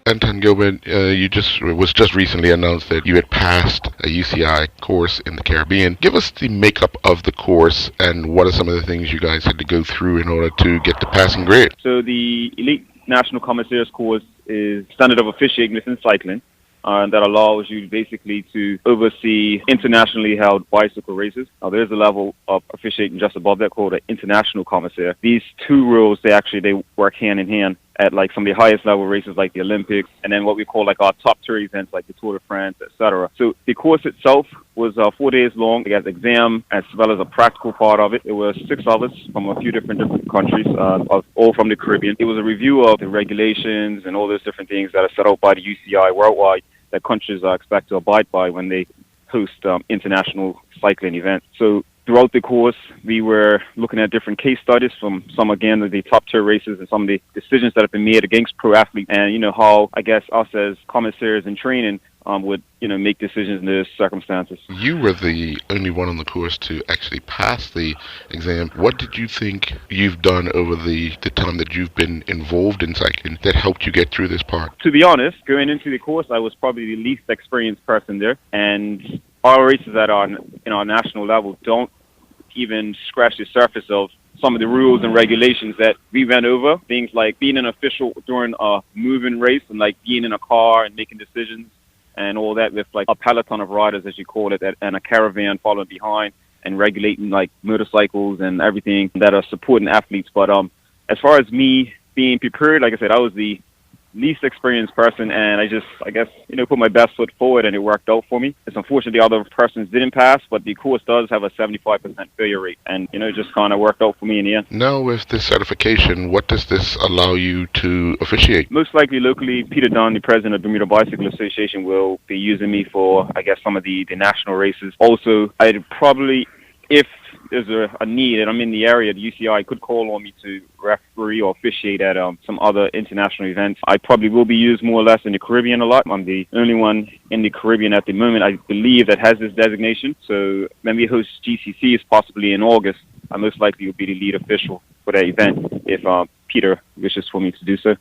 Anton, Gilbert, was just recently announced that you had passed a UCI course in the Caribbean. Give us the makeup of the course and what are some of the things you guys had to go through in order to get the passing grade. So the Elite National Commissaire's course is standard of officiating within cycling. That allows you basically to oversee internationally held bicycle races. Now, there's a level of officiating just above that called an international commissaire. These two roles, they work hand in hand at like some of the highest level races like the Olympics, and then what we call like our top tier events like the Tour de France, etc. So the course itself was 4 days long. It has exam as well as a practical part of it. There were 6 of us from a few different countries, all from the Caribbean. It was a review of the regulations and all those different things that are set out by the UCI worldwide that countries are expected to abide by when they host international cycling events. So throughout the course, we were looking at different case studies from some, again, of the top tier races and some of the decisions that have been made against pro athletes and, how, I guess, us as commissaires in training would, make decisions in those circumstances. You were the only one on the course to actually pass the exam. What did you think you've done over the time that you've been involved in cycling that helped you get through this part? To be honest, going into the course, I was probably the least experienced person there, and our races at our national level don't even scratch the surface of some of the rules and regulations that we went over. Things like being an official during a moving race and like being in a car and making decisions and all that with like a peloton of riders, as you call it, and a caravan following behind and regulating like motorcycles and everything that are supporting athletes. But as far as me being prepared, like I said, I was the least experienced person, and I guess, put my best foot forward, and it worked out for me. It's unfortunate the other persons didn't pass, but the course does have a 75% failure rate, and, it just kind of worked out for me in the end. Now, with this certification, what does this allow you to officiate? Most likely, locally, Peter Dunn, the president of the Bermuda Bicycle Association, will be using me for, I guess, some of the national races. Also, I'd probably, if there's a need and I'm in the area, the UCI could call on me to referee or officiate at some other international events. I probably will be used more or less in the Caribbean a lot. I'm the only one in the Caribbean at the moment, I believe, that has this designation. So when we host GCCs possibly in August, I most likely will be the lead official for that event if Peter wishes for me to do so.